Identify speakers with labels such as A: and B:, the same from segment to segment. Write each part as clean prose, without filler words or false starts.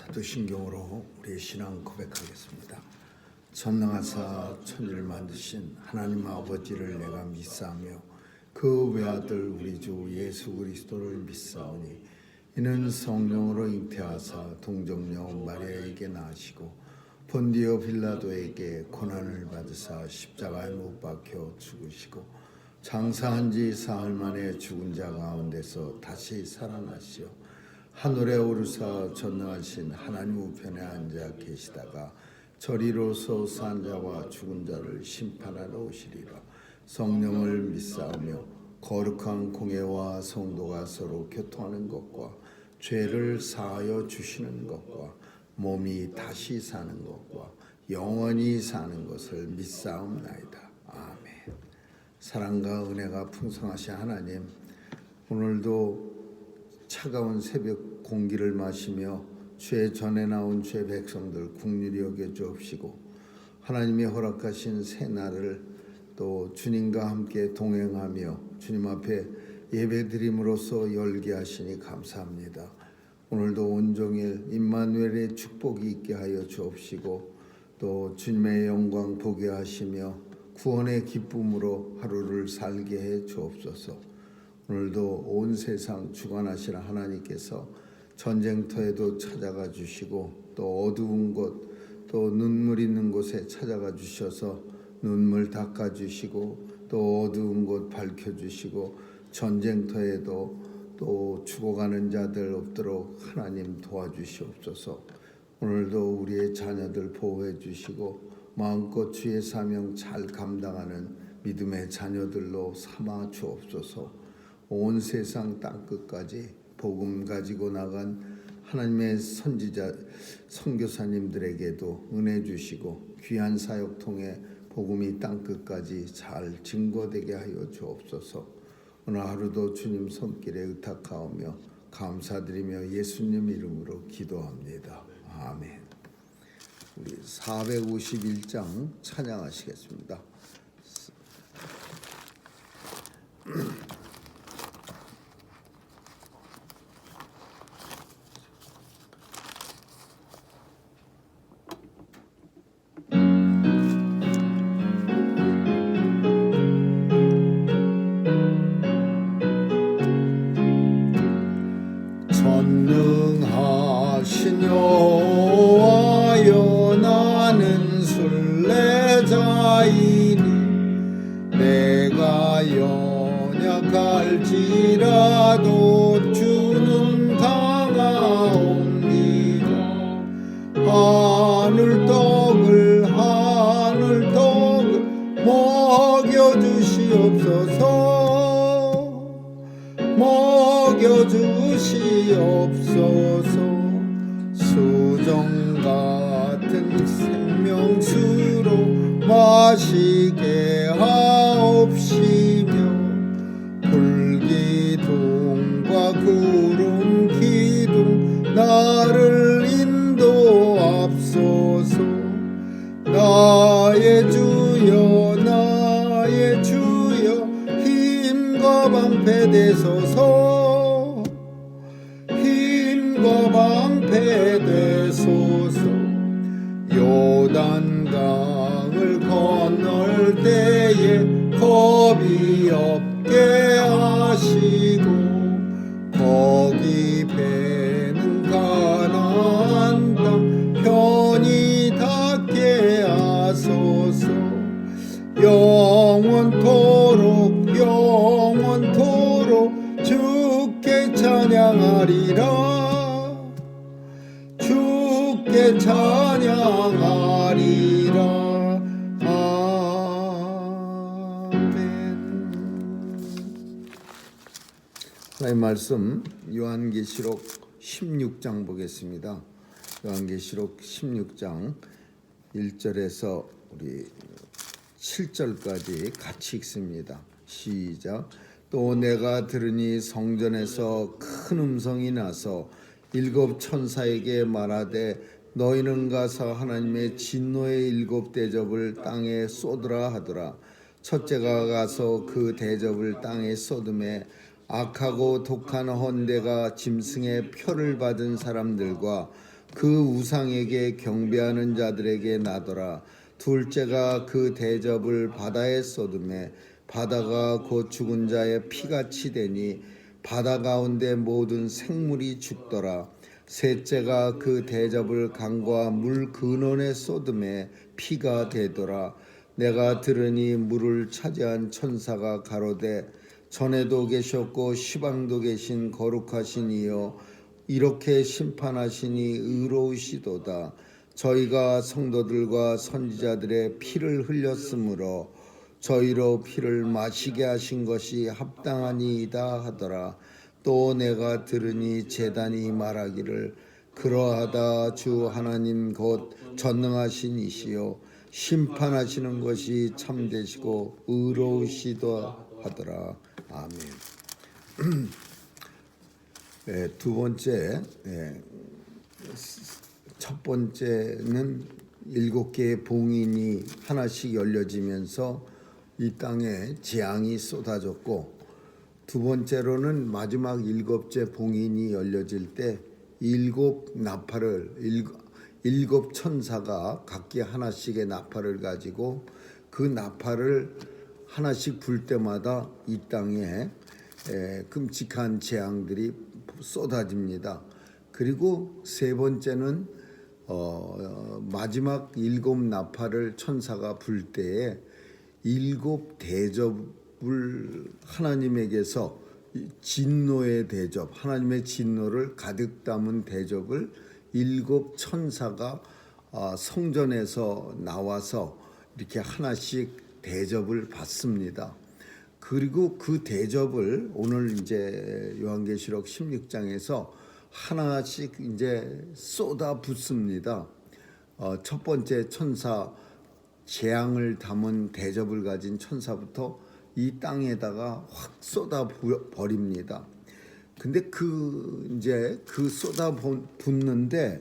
A: 사도신경으로 우리의 신앙 고백하겠습니다. 전능하사 천지를 만드신 하나님 아버지를 내가 믿사오며 그 외아들 우리 주 예수 그리스도를 믿사오니 이는 성령으로 잉태하사 동정녀 마리아에게 나시고 본디오 빌라도에게 고난을 받으사 십자가에 못 박혀 죽으시고 장사한 지 사흘 만에 죽은 자 가운데서 다시 살아나시어 하늘에 오르사 전능하신 하나님 우편에 앉아 계시다가 저리로서 산 자와 죽은 자를 심판하러 오시리라. 성령을 믿사오며 거룩한 공예와 성도가 서로 교통하는 것과 죄를 사하여 주시는 것과 몸이 다시 사는 것과 영원히 사는 것을 믿사옵나이다. 아멘. 사랑과 은혜가 풍성하신 하나님, 오늘도 차가운 새벽 공기를 마시며 죄 전에 나온 죄 백성들 긍휼히 여겨 주옵시고 하나님이 허락하신 새 날을 또 주님과 함께 동행하며 주님 앞에 예배드림으로써 열게 하시니 감사합니다. 오늘도 온종일 임마누엘의 축복이 있게 하여 주옵시고 또 주님의 영광 보게 하시며 구원의 기쁨으로 하루를 살게 해 주옵소서. 오늘도 온 세상 주관하시는 하나님께서 전쟁터에도 찾아가 주시고 또 어두운 곳 또 눈물 있는 곳에 찾아가 주셔서 눈물 닦아 주시고 또 어두운 곳 밝혀 주시고 전쟁터에도 또 죽어가는 자들 없도록 하나님 도와주시옵소서. 오늘도 우리의 자녀들 보호해 주시고 마음껏 주의 사명 잘 감당하는 믿음의 자녀들로 삼아 주옵소서. 온 세상 땅끝까지 복음 가지고 나간 하나님의 선지자 선교사님들에게도 은혜 주시고 귀한 사역 통해 복음이 땅끝까지 잘 증거되게 하여 주옵소서. 오늘 하루도 주님 손길에 의탁하오며 감사드리며 예수님 이름으로 기도합니다. 아멘. 우리 451장 찬양하시겠습니다. 전능하신 여호와여 나는 순례자이니 내가 연약할지라도 주는 당하옵니다. 하늘떡을 먹여주시옵소서. 먹여주시옵소서. 수정 같은 생명수로 마시게 하옵시며 불기둥과 구름기둥 나를 인도합소서. 나의 주여 나의 주여 힘과 방패 되소서. 힘과 방패 되소서. 요단강을 건널 때에 겁이 없게 하시고 거기 배는 가나안 땅 편히 닿게 하소서. 영원토록 주께 찬양하리라. 주께 찬양하리라. 아멘. 하나님 말씀 요한계시록 16장 보겠습니다. 요한계시록 16장 1절에서 우리 7절까지 같이 읽습니다. 시작. 또 내가 들으니 성전에서 큰 음성이 나서 일곱 천사에게 말하되 너희는 가서 하나님의 진노의 일곱 대접을 땅에 쏟으라 하더라. 첫째가 가서 그 대접을 땅에 쏟음에 악하고 독한 헌대가 짐승의 표를 받은 사람들과 그 우상에게 경배하는 자들에게 나더라. 둘째가 그 대접을 바다에 쏟음에 바다가 곧 죽은 자의 피같이 되니 바다 가운데 모든 생물이 죽더라. 셋째가 그 대접을 강과 물 근원에 쏟음에 피가 되더라. 내가 들으니 물을 차지한 천사가 가로되 전에도 계셨고 시방도 계신 거룩하신 이여 이렇게 심판하시니 의로우시도다. 저희가 성도들과 선지자들의 피를 흘렸으므로 저희로 피를 마시게 하신 것이 합당하니이다 하더라. 또 내가 들으니 제단이 말하기를 그러하다. 주 하나님 곧 전능하신 이시요 심판하시는 것이 참되시고 의로우시다 하더라. 아멘. 네, 두 번째, 첫 번째는 7개의 봉인이 하나씩 열려지면서 이 땅에 재앙이 쏟아졌고, 두 번째로는 마지막 7째 봉인이 열려질 때 7 천사가 각기 하나씩의 나팔을 가지고 그 나팔을 하나씩 불 때마다 이 땅에 끔찍한 재앙들이 쏟아집니다. 그리고 세 번째는 마지막 7 나팔을 천사가 불 때에 7 대접을 하나님에게서 진노의 대접, 하나님의 진노를 가득 담은 대접을 7 천사가 성전에서 나와서 이렇게 하나씩 대접을 받습니다. 그리고 그 대접을 오늘 이제 요한계시록 16장에서 하나씩 이제 쏟아 붓습니다. 첫 번째 천사, 재앙을 담은 대접을 가진 천사부터 이 땅에다가 확 쏟아 버립니다. 근데 이제 쏟아 붓는데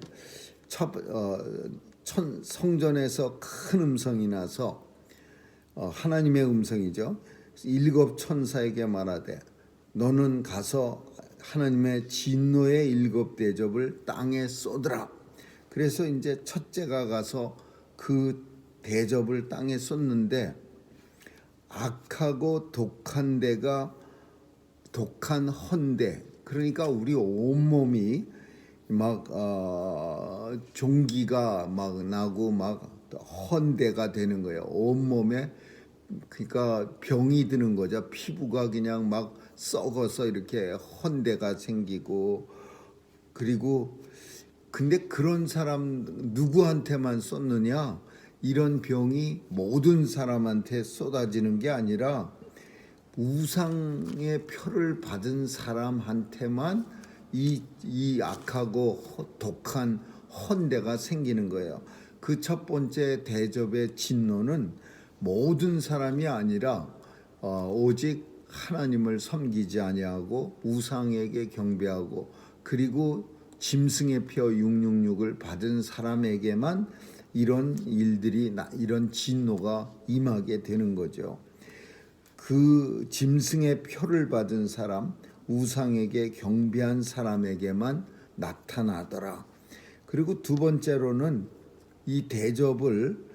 A: 성전에서 큰 음성이 나서 하나님의 음성이죠. 7 천사에게 말하되 너는 가서 하나님의 진노의 7 대접을 땅에 쏟으라. 그래서 이제 첫째가 가서 그 대접을 땅에 쏟는데 악하고 독한 헌데, 그러니까 우리 온몸이 막 종기가 막 나고 막 헌데가 되는 거예요. 온몸에, 그러니까 병이 드는 거죠. 피부가 그냥 막 썩어서 이렇게 헌데가 생기고. 그리고 근데 그런 사람 누구한테만 쏟느냐? 이런 병이 모든 사람한테 쏟아지는 게 아니라 우상의 표를 받은 사람한테만 이 악하고 독한 헌데가 생기는 거예요. 그 첫 번째 대접의 진노는 모든 사람이 아니라 오직 하나님을 섬기지 아니하고 우상에게 경배하고 그리고 짐승의 표 666을 받은 사람에게만 이런 일들이, 이런 진노가 임하게 되는 거죠. 그 짐승의 표를 받은 사람, 우상에게 경배한 사람에게만 나타나더라. 그리고 두 번째로는 이 대접을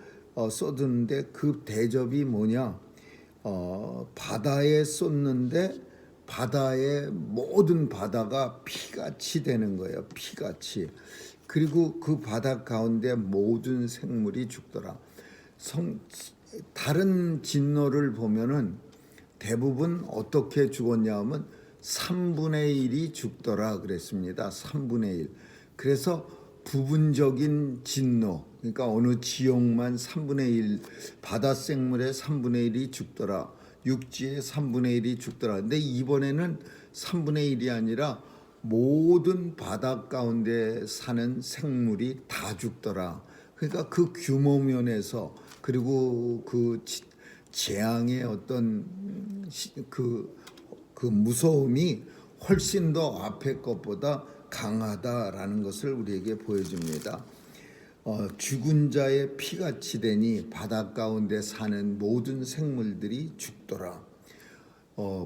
A: 쏟는데 그 대접이 뭐냐? 바다에 쏟는데 바다의 모든 바다가 피같이 되는 거예요. 피같이. 그리고 그 바다 가운데 모든 생물이 죽더라. 다른 진노를 보면은 대부분 어떻게 죽었냐 하면 3분의 1이 죽더라 그랬습니다. 3분의 1. 그래서 부분적인 진노, 그러니까 어느 지역만 3분의 1, 바다 생물의 3분의 1이 죽더라. 육지의 3분의 1이 죽더라. 근데 이번에는 3분의 1이 아니라 모든 바다 가운데 사는 생물이 다 죽더라. 그러니까 그 규모 면에서, 그리고 그 재앙의 어떤 그 무서움이 훨씬 더 앞에 것보다 강하다라는 것을 우리에게 보여줍니다. 죽은 자의 피같이 되니 바다 가운데 사는 모든 생물들이 죽더라.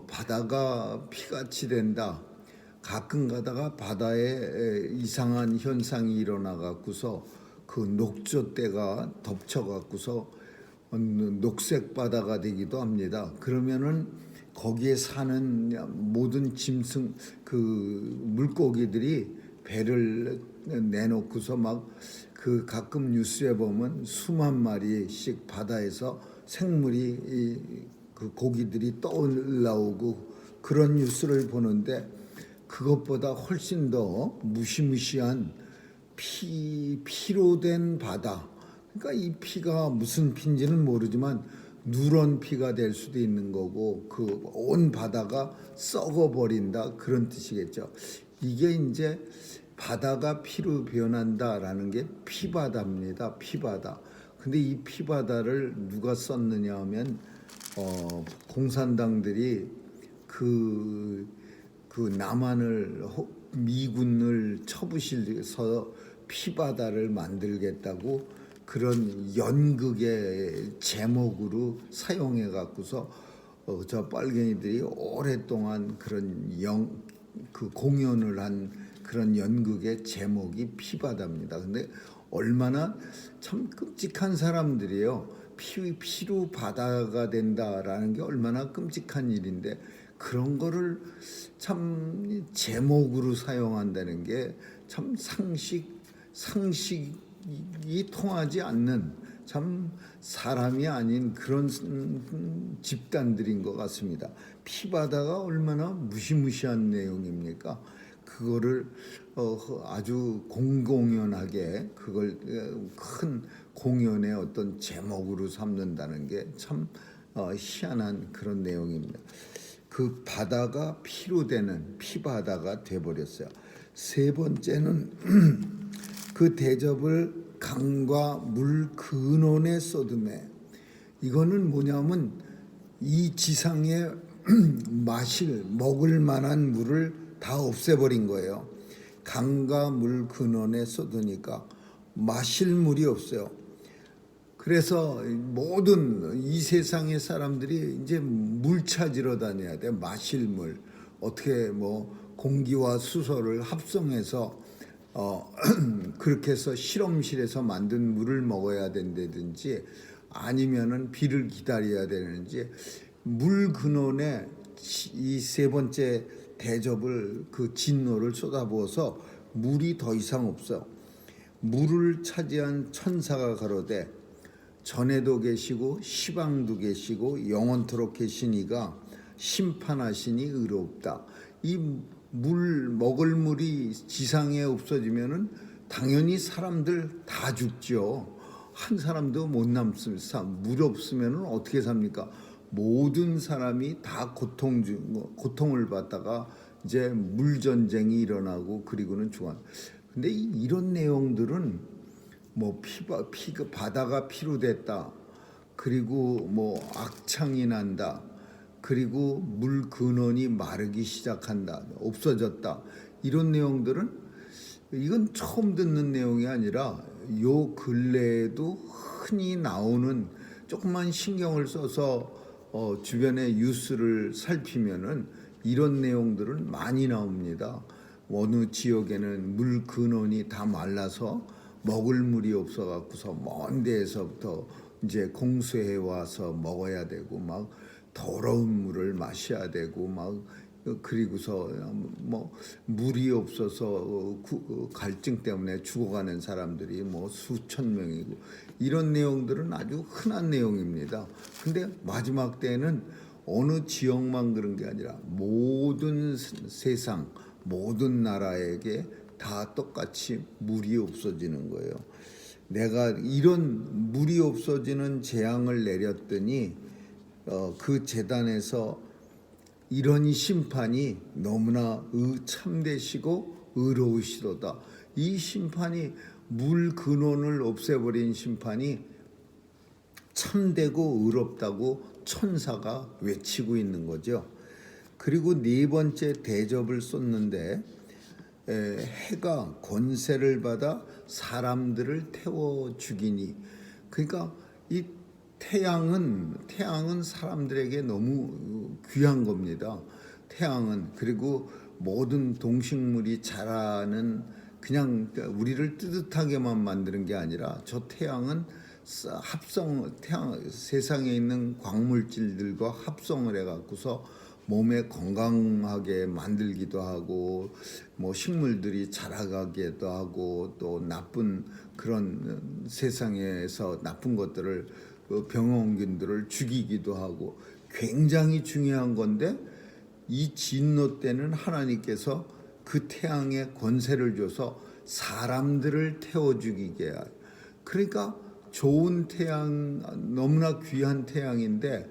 A: 바다가 피같이 된다. 가끔 가다가 바다에 이상한 현상이 일어나 갖고서 그 녹조대가 덮쳐 갖고서 녹색 바다가 되기도 합니다. 그러면은 거기에 사는 모든 짐승 그 물고기들이 배를 내놓고서 막 그 가끔 뉴스에 보면 수만 마리씩 바다에서 생물이 그 고기들이 떠올라오고 그런 뉴스를 보는데 그것보다 훨씬 더 무시무시한 피로 된 바다. 그러니까 이 피가 무슨 피인지는 모르지만 누런 피가 될 수도 있는 거고 그 온 바다가 썩어버린다 그런 뜻이겠죠. 이게 이제 바다가 피로 변한다라는 게 피바다입니다. 피바다. 근데 이 피바다를 누가 썼느냐 하면 공산당들이 그 남한을 미군을 쳐부실서 피바다를 만들겠다고 그런 연극의 제목으로 사용해 갖고서 저 빨갱이들이 오랫동안 그런 그 공연을 한 그런 연극의 제목이 피바다입니다. 근데 얼마나 참 끔찍한 사람들이에요. 피로 바다가 된다라는 게 얼마나 끔찍한 일인데 그런 거를 참 제목으로 사용한다는 게 참 상식이 통하지 않는 참 사람이 아닌 그런 집단들인 것 같습니다. 피바다가 얼마나 무시무시한 내용입니까? 그거를 아주 공공연하게 그걸 큰 공연의 어떤 제목으로 삼는다는 게 참 희한한 그런 내용입니다. 그 바다가 피로 되는 피바다가 돼버렸어요. 세 번째는 그 대접을 강과 물 근원에 쏟음에 이거는 뭐냐면 이 지상에 먹을 만한 물을 다 없애버린 거예요. 강과 물 근원에 쏟으니까 마실 물이 없어요. 그래서 모든 이 세상의 사람들이 이제 물 찾으러 다녀야 돼. 마실 물. 어떻게 뭐 공기와 수소를 합성해서 그렇게 해서 실험실에서 만든 물을 먹어야 된다든지 아니면은 비를 기다려야 되는지 물 근원에 이 세 번째 대접을 그 진노를 쏟아부어서 물이 더 이상 없어. 물을 차지한 천사가 가로되 전에도 계시고 시방도 계시고 영원토록 계시니가 심판하시니 의롭다. 이 먹을 물이 지상에 없어지면은 당연히 사람들 다 죽죠. 한 사람도 못 남습니다. 물 없으면은 어떻게 삽니까? 모든 사람이 다 고통을 받다가 이제 물 전쟁이 일어나고 그리고는 죽어. 근데 이런 내용들은 뭐 바다가 피로 됐다. 그리고 뭐 악창이 난다. 그리고 물 근원이 마르기 시작한다. 없어졌다. 이런 내용들은 이건 처음 듣는 내용이 아니라 요 근래에도 흔히 나오는 조금만 신경을 써서 주변의 뉴스를 살피면은 이런 내용들은 많이 나옵니다. 어느 지역에는 물 근원이 다 말라서 먹을 물이 없어 갖고서 먼 데에서부터 이제 공수해 와서 먹어야 되고 막 더러운 물을 마셔야 되고 막 그리고서 뭐 물이 없어서 갈증 때문에 죽어가는 사람들이 뭐 수천 명이고 이런 내용들은 아주 흔한 내용입니다. 근데 마지막 때는 어느 지역만 그런 게 아니라 모든 세상 모든 나라에게 다 똑같이 물이 없어지는 거예요. 내가 이런 물이 없어지는 재앙을 내렸더니 그 재단에서 이런 심판이 너무나 참되시고 의로우시도다. 이 심판이 물 근원을 없애버린 심판이 참되고 의롭다고 천사가 외치고 있는 거죠. 그리고 네 번째 대접을 쏟는데 해가 권세를 받아 사람들을 태워 죽이니 그러니까 이 태양은 사람들에게 너무 귀한 겁니다. 태양은 그리고 모든 동식물이 자라는 그냥 우리를 뜨뜻하게만 만드는 게 아니라 저 태양은 태양 세상에 있는 광물질들과 합성을 해갖고서 몸에 건강하게 만들기도 하고 뭐 식물들이 자라가기도 하고 또 나쁜 그런 세상에서 나쁜 것들을 병원균들을 죽이기도 하고 굉장히 중요한 건데 이 진노 때는 하나님께서 그 태양에 권세를 줘서 사람들을 태워 죽이게 해요. 그러니까 좋은 태양, 너무나 귀한 태양인데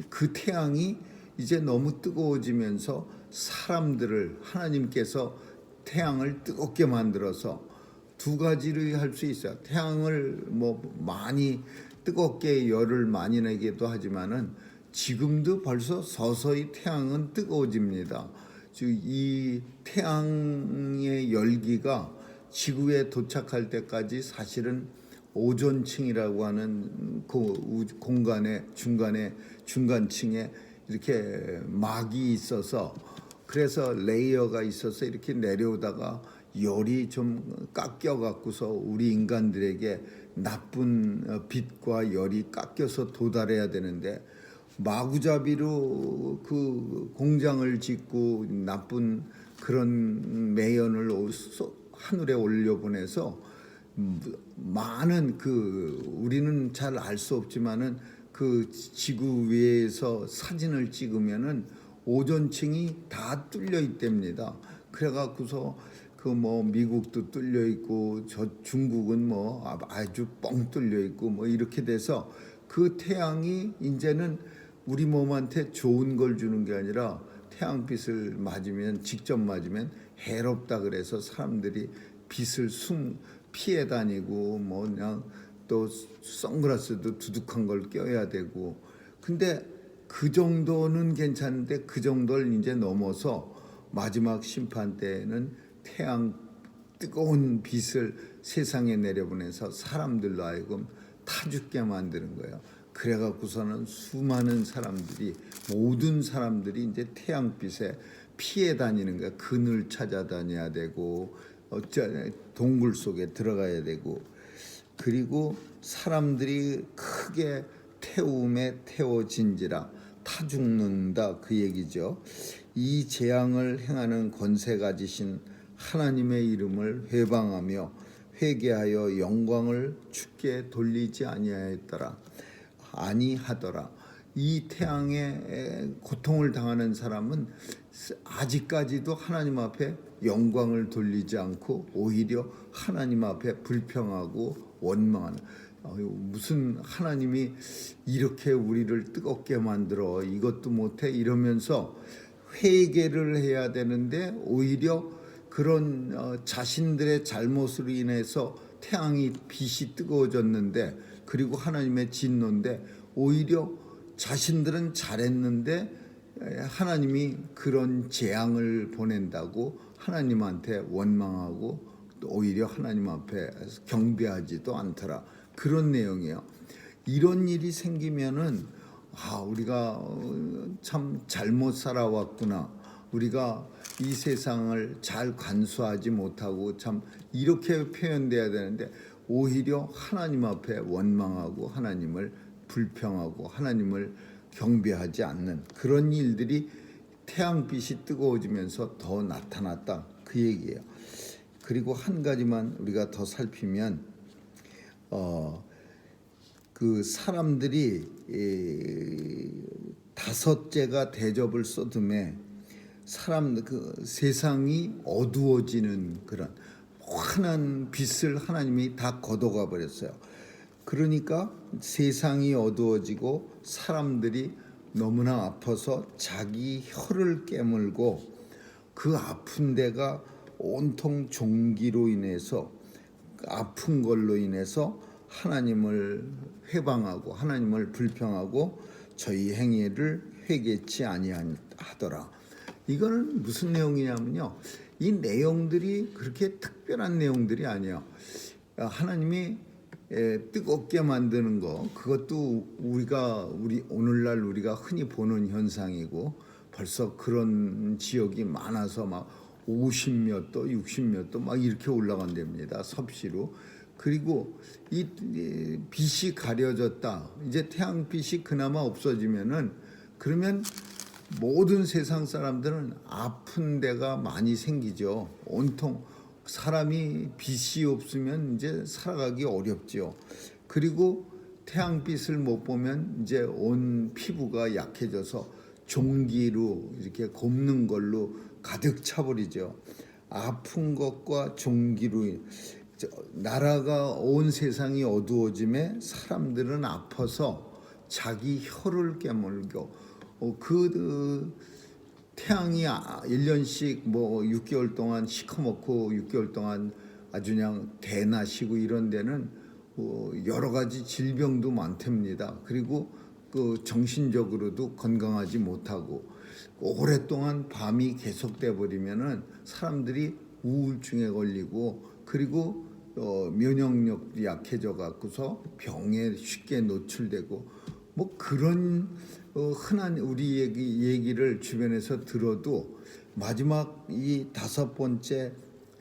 A: 그 태양이 이제 너무 뜨거워지면서 사람들을 하나님께서 태양을 뜨겁게 만들어서 두 가지를 할 수 있어요. 태양을 뭐 많이 뜨겁게 열을 많이 내기도 하지만은 지금도 벌써 서서히 태양은 뜨거워집니다. 즉 이 태양의 열기가 지구에 도착할 때까지 사실은 오존층이라고 하는 그 공간의 중간층에 이렇게 막이 있어서 그래서 레이어가 있어서 이렇게 내려오다가 열이 좀 깎여 갖고서 우리 인간들에게 나쁜 빛과 열이 깎여서 도달해야 되는데 마구잡이로 그 공장을 짓고 나쁜 그런 매연을 하늘에 올려보내서 많은 우리는 잘 알 수 없지만은 그 지구 위에서 사진을 찍으면은 오존층이 다 뚫려 있답니다. 그래갖고서 그 뭐 미국도 뚫려 있고 저 중국은 뭐 아주 뻥 뚫려 있고 뭐 이렇게 돼서 그 태양이 이제는 우리 몸한테 좋은 걸 주는 게 아니라 태양빛을 직접 맞으면 해롭다 그래서 사람들이 빛을 피해 다니고 뭐 그냥 또 선글라스도 두둑한 걸 껴야 되고 근데 그 정도는 괜찮은데 그 정도를 이제 넘어서 마지막 심판 때는 태양 뜨거운 빛을 세상에 내려보내서 사람들로 하여금 타 죽게 만드는 거예요. 그래갖고서는 수많은 사람들이 모든 사람들이 이제 태양빛에 피해 다니는 거야. 그늘 찾아다녀야 되고 동굴 속에 들어가야 되고 그리고 사람들이 크게 태움에 태워진지라 타 죽는다 그 얘기죠. 이 재앙을 행하는 권세 가지신 하나님의 이름을 회방하며 회개하여 영광을 주께 돌리지 아니하더라. 이 태양에 고통을 당하는 사람은 아직까지도 하나님 앞에 영광을 돌리지 않고 오히려 하나님 앞에 불평하고 원망하는 무슨 하나님이 이렇게 우리를 뜨겁게 만들어 이것도 못해 이러면서 회개를 해야 되는데 오히려 그런 자신들의 잘못으로 인해서 태양이 빛이 뜨거워졌는데 그리고 하나님의 진노인데 오히려 자신들은 잘했는데 하나님이 그런 재앙을 보낸다고 하나님한테 원망하고 또 오히려 하나님 앞에 경배하지도 않더라. 그런 내용이에요. 이런 일이 생기면은 우리가 참 잘못 살아왔구나. 우리가 이 세상을 잘 관수하지 못하고 참 이렇게 표현돼야 되는데 오히려 하나님 앞에 원망하고 하나님을 불평하고 하나님을 경배하지 않는 그런 일들이 태양빛이 뜨거워지면서 더 나타났다 그 얘기예요. 그리고 한 가지만 우리가 더 살피면 그 사람들이 다섯째가 대접을 쏟음에 세상이 어두워지는 그런 환한 빛을 하나님이 다 걷어가 버렸어요. 그러니까 세상이 어두워지고 사람들이 너무나 아파서 자기 혀를 깨물고 그 아픈 데가 온통 종기로 인해서 아픈 걸로 인해서 하나님을 회방하고 하나님을 불평하고 저희 행위를 회개치 아니하더라. 이거는 무슨 내용이냐면요. 이 내용들이 그렇게 특별한 내용들이 아니에요. 하나님이 뜨겁게 만드는 거 그것도 우리 오늘날 우리가 흔히 보는 현상이고 벌써 그런 지역이 많아서 막 50몇 도, 60몇 도 막 이렇게 올라간답니다. 섭씨로. 그리고 이 빛이 가려졌다. 이제 태양빛이 그나마 없어지면은 그러면 모든 세상 사람들은 아픈 데가 많이 생기죠. 온통 사람이 빛이 없으면 이제 살아가기 어렵죠. 그리고 태양빛을 못 보면 이제 온 피부가 약해져서 종기로 이렇게 곱는 걸로 가득 차버리죠. 아픈 것과 종기로 나라가 온 세상이 어두워짐에 사람들은 아파서 자기 혀를 깨물고 태양이 1년씩 뭐 6개월 동안 시커멓고 6개월 동안 아주 그냥 대나시고 이런 데는 여러 가지 질병도 많답니다. 그리고 그 정신적으로도 건강하지 못하고 오랫동안 밤이 계속돼 버리면은 사람들이 우울증에 걸리고 그리고 면역력이 약해져 갖고서 병에 쉽게 노출되고 뭐 그런 흔한 우리 얘기를 주변에서 들어도 마지막 이 5번째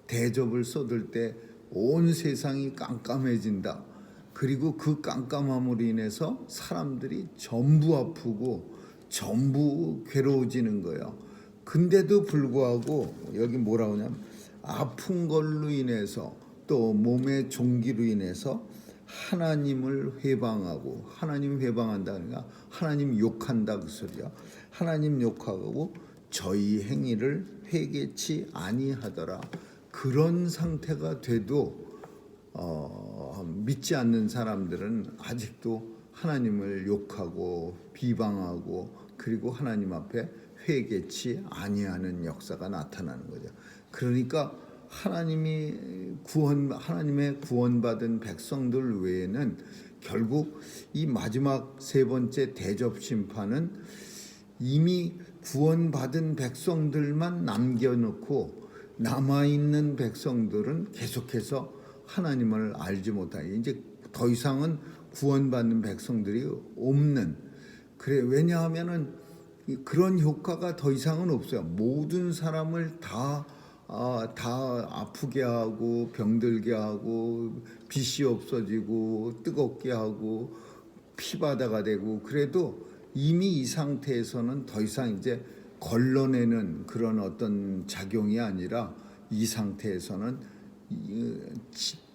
A: 대접을 쏟을 때 온 세상이 깜깜해진다. 그리고 그 깜깜함으로 인해서 사람들이 전부 아프고 전부 괴로워지는 거예요. 근데도 불구하고 여기 뭐라 하냐면 아픈 걸로 인해서 또 몸의 종기로 인해서 하나님을 회방하고 하나님 회방한다 그러니까 하나님 욕한다 그 소리야. 하나님 욕하고 저희 행위를 회개치 아니하더라. 그런 상태가 돼도 믿지 않는 사람들은 아직도 하나님을 욕하고 비방하고 그리고 하나님 앞에 회개치 아니하는 역사가 나타나는 거죠. 그러니까 하나님의 구원받은 백성들 외에는 결국 이 마지막 3번째 대접 심판은 이미 구원받은 백성들만 남겨놓고 남아있는 백성들은 계속해서 하나님을 알지 못하니 이제 더 이상은 구원받는 백성들이 없는 그래 왜냐하면은 그런 효과가 더 이상은 없어요. 모든 사람을 다 아프게 하고 병들게 하고 빛이 없어지고 뜨겁게 하고 피바다가 되고 그래도 이미 이 상태에서는 더 이상 이제 걸러내는 그런 어떤 작용이 아니라 이 상태에서는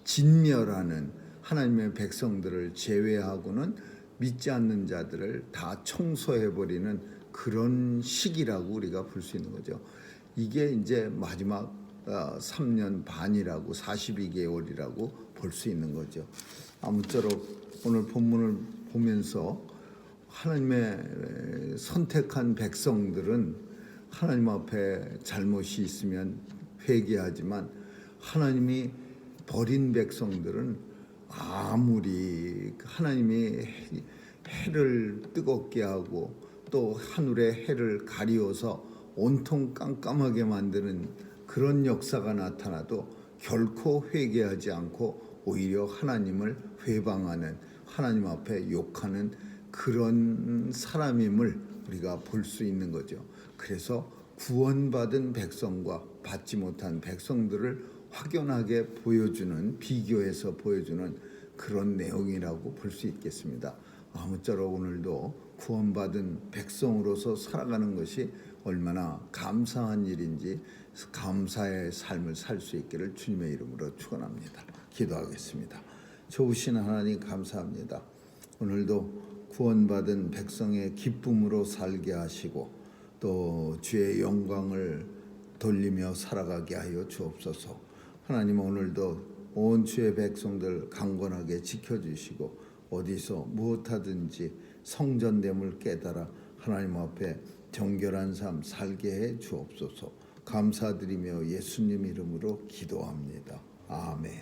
A: 진멸하는 하나님의 백성들을 제외하고는 믿지 않는 자들을 다 청소해버리는 그런 시기라고 우리가 볼 수 있는 거죠. 이게 이제 마지막 3년 반이라고 42개월이라고 볼 수 있는 거죠. 아무쪼록 오늘 본문을 보면서 하나님의 선택한 백성들은 하나님 앞에 잘못이 있으면 회개하지만 하나님이 버린 백성들은 아무리 하나님이 해를 뜨겁게 하고 또 하늘의 해를 가리워서 온통 깜깜하게 만드는 그런 역사가 나타나도 결코 회개하지 않고 오히려 하나님을 회방하는 하나님 앞에 욕하는 그런 사람임을 우리가 볼 수 있는 거죠. 그래서 구원받은 백성과 받지 못한 백성들을 확연하게 보여주는 비교해서 보여주는 그런 내용이라고 볼 수 있겠습니다. 아무쪼록 오늘도 구원받은 백성으로서 살아가는 것이 얼마나 감사한 일인지 감사의 삶을 살 수 있기를 주님의 이름으로 축원합니다. 기도하겠습니다. 좋으신 하나님 감사합니다. 오늘도 구원받은 백성의 기쁨으로 살게 하시고 또 주의 영광을 돌리며 살아가게 하여 주옵소서. 하나님 오늘도 온 주의 백성들 강건하게 지켜주시고 어디서 무엇하든지 성전됨을 깨달아 하나님 앞에 정결한 삶 살게 해 주옵소서. 감사드리며 예수님 이름으로 기도합니다. 아멘.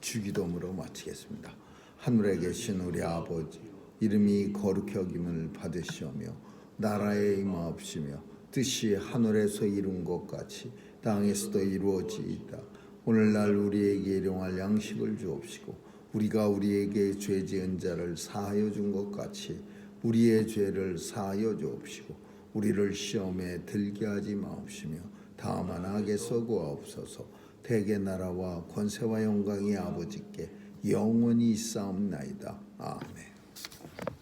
A: 주기도문으로 마치겠습니다. 하늘에 계신 우리 아버지 이름이 거룩히 여김을 받으시오며 나라에 임하옵시며 뜻이 하늘에서 이룬 것 같이 땅에서도 이루어지이다. 오늘날 우리에게 일용할 양식을 주옵시고 우리가 우리에게 죄 지은 자를 사하여 준 것 같이 우리의 죄를 사하여 주옵시고 우리를 시험에 들게 하지 마옵시며 다만 악에서 구하옵소서. 대개 나라와 권세와 영광이 아버지께 영원히 있사옵나이다. 아멘.